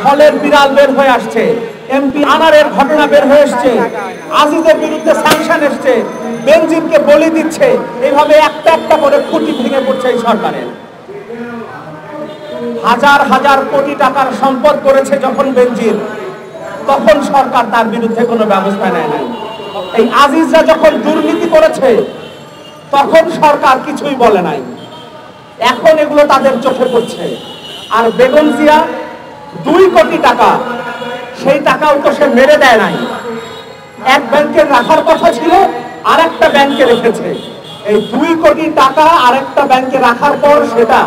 ফলের বিড়াল বের হয়ে আসছে, এমপি আনারের ঘটনা বের হয়ে আসছে, আজিজের বিরুদ্ধে স্যাংশন এসছে, বেনজিরকে বলি দিচ্ছে। এইভাবে একটা একটা করে খুঁটি ভেঙে পড়ছে এই সরকারের। হাজার হাজার কোটি টাকার সম্পদ করেছে যখন বেনজির, তখন সরকার তার বিরুদ্ধে কোনো ব্যবস্থা নেয় নাই। এই আজিজরা যখন দুর্নীতি করেছে তখন সরকার কিছুই বলে নাই, এখন এগুলো তাদের চোখে পড়ছে। আর বেগম জিয়া 2 কোটি টাকা, সেই টাকাও তো সে মেরে দেয় নাই। এক ব্যাংকে রাখার কথা ছিল, আর একটা ব্যাংকে রেখেছে। এই 2 কোটি টাকা আরেকটা ব্যাংকে রাখার পর সেটা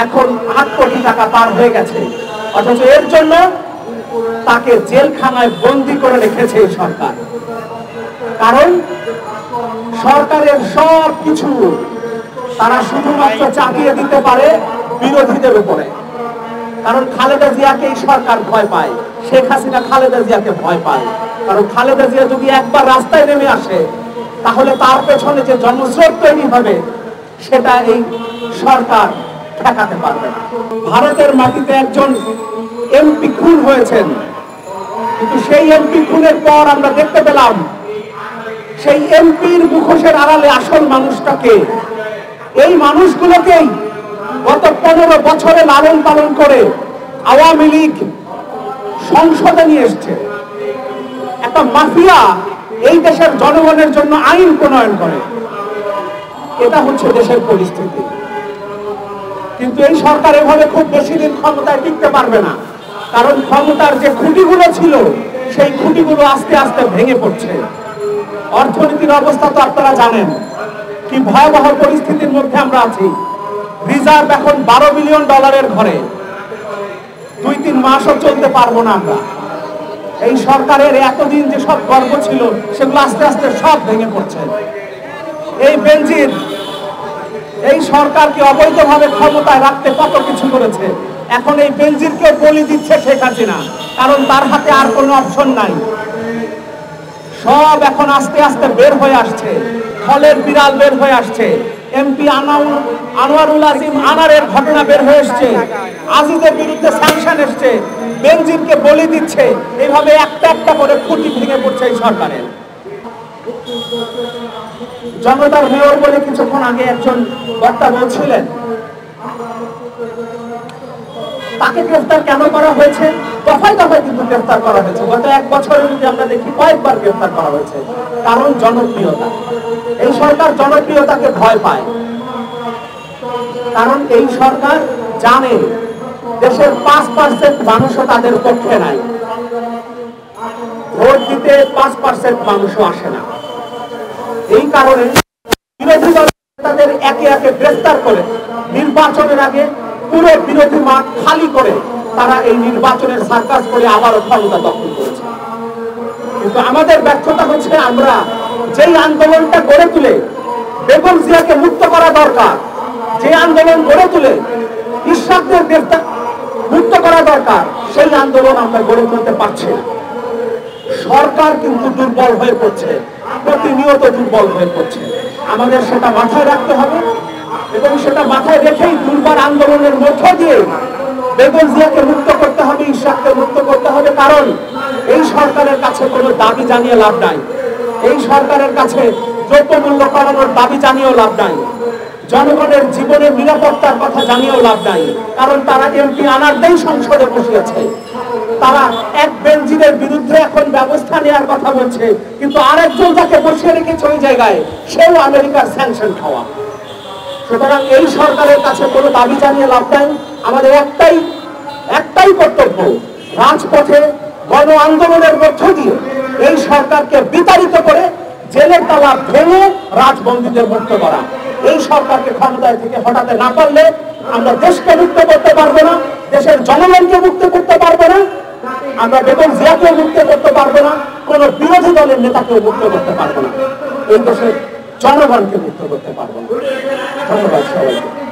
এখন 8 কোটি টাকা পার হয়ে গেছে, অথচ এর জন্য তাকে জেলখানায় বন্দি করে রেখেছে এই সরকার। কারণ সরকারের সব কিছু তারা শুধুমাত্র চাপিয়ে দিতে পারে বিরোধীদের উপরে। কারণ খালেদা জিয়াকে এই সরকার ভয় পায়, শেখ হাসিনা খালেদা জিয়াকে ভয় পায়। কারণ খালেদা জিয়া যদি একবার রাস্তায় নেমে আসে তাহলে তার পেছনে যে জনস্রোত তৈরি হবে সেটা এই সরকার ঠেকাতে পারবে না। ভারতের মাটিতে একজন এমপি খুন হয়েছেন, কিন্তু সেই এমপি খুনের পর আমরা দেখতে পেলাম সেই এমপির মুখোশের আড়ালে আসল মানুষটাকে, এই মানুষগুলোকেই গত 15 বছরে লালন পালন করে আওয়ামী লীগ সংসদে নিয়ে এসছে। একটা মাফিয়া এই দেশের জনগণের জন্য আইন প্রণয়ন করে, এটা হচ্ছে দেশের পরিস্থিতি। কিন্তু এই সরকার এভাবে খুব বেশি দিন ক্ষমতায় টিকতে পারবে না, কারণ ক্ষমতার যে খুঁটিগুলো ছিল সেই খুঁটিগুলো আস্তে আস্তে ভেঙে পড়ছে। অর্থনীতির অবস্থা তো আপনারা জানেন কি ভয়াবহ পরিস্থিতির মধ্যে আমরা আছি। রিজার্ভ এখন $12 বিলিয়ন ঘরে, 2-3 মাসও চলতে পারবো না আমরা। এই সরকারের এতদিন যে সব গর্ব ছিল সেগুলো আস্তে আস্তে সব ভেঙে পড়ছে। এই বেনজির এই সরকারকে অবৈধভাবে ক্ষমতায় রাখতে কত কিছু করেছে, এখন এই বেনজিরকে বলি দিচ্ছে শেখ হাসিনা, কারণ তার হাতে আর কোনো অপশন নাই। সব এখন আস্তে আস্তে বের হয়ে আসছে, ফলের বিড়াল বের হয়ে আসছে। এমপি আনোয়ারুল আজিম আনারের ঘটনা বের হয়ে এসছে, আজিজের বিরুদ্ধে স্যাংশন এসছে, বেনজিরকে বলি দিচ্ছে। এইভাবে একটা একটা করে খুঁটি ভেঙে পড়ছে এই সরকারের। জনতার মেয়র বলে কিছুক্ষণ আগে একজন বক্তা বলছিলেন, তাকে গ্রেফতার কেন করা হয়েছে? দফায় দফায় কিন্তু গ্রেফতার করা হয়েছে। গত 1 বছরে যদি আমরা দেখি কয়েকবার গ্রেফতার করা হয়েছে। কারণ জনপ্রিয়তা। এই সরকার জনপ্রিয়তাকে ভয় পায়, কারণ এই সরকার জানে দেশের 5% মানুষও তাদের পক্ষে নাই, ভোট দিতে 5% মানুষও আসে না। এই কারণে বিরোধী দল তাদের একে একে গ্রেফতার করে নির্বাচনের আগে পুরো বিরোধী মাঠ খালি করে তারা এই নির্বাচনের সার্কাস করে আবারও ক্ষমতা দখল করেছে। কিন্তু আমাদের ব্যর্থতা হচ্ছে, আমরা যেই আন্দোলনটা গড়ে তুলে বেগম জিয়াকে মুক্ত করা দরকার, যে আন্দোলন গড়ে তুলে ইশরাকদের গ্রেফতার মুক্ত করা দরকার, সেই আন্দোলন আমরা গড়ে তুলতে পারছি না। সরকার কিন্তু দুর্বল হয়ে পড়ছে, প্রতিনিয়ত দুর্বল হয়ে পড়ছে। আমাদের সেটা মাথায় রাখতে হবে এবং সেটা মাথায় রেখেই দুর্বার আন্দোলনের মধ্য দিয়ে বেগম জিয়াকে মুক্ত করতে হবে, ইশরাককে মুক্ত করতে হবে। কারণ এই সরকারের কাছে কোনো দাবি জানিয়ে লাভ নাই, এই সরকারের কাছে দ্রব্যমূল্য কমানোর দাবি জানিয়েও লাভ নাই, জনগণের জীবনের নিরাপত্তার কথা জানিয়েও লাভ নাই। কারণ তারা এমপি আনারদেরই সংসদে বসিয়েছে, তারা এক বেনজিরের বিরুদ্ধে এখন ব্যবস্থা নেওয়ার কথা বলছে, কিন্তু আরেকজন যাকে বসিয়ে রেখেছে ওই জায়গায় সেও আমেরিকার স্যাংশন খাওয়া। সুতরাং এই সরকারের কাছে কোনো দাবি জানিয়ে লাভ নাই। আমাদের একটাই কর্তব্য, রাজপথে গণ আন্দোলনের মধ্য দিয়ে এই সরকারকে বিতাড়িত করে জেলের তালা ভেঙে রাজবন্দীদের মুক্ত করা। এই সরকারকে ক্ষমতায় থেকে হটাতে না পারলে আমরা দেশকে মুক্ত করতে পারবো না, দেশের জনগণকে মুক্ত করতে পারবো না, আমরা বেগম জিয়াকেও মুক্ত করতে পারবো না, কোন বিরোধী দলের নেতাকেও মুক্ত করতে পারবো না, এই দেশের জনগণকে মুক্ত করতে পারবো না। ধন্যবাদ সবাইকে।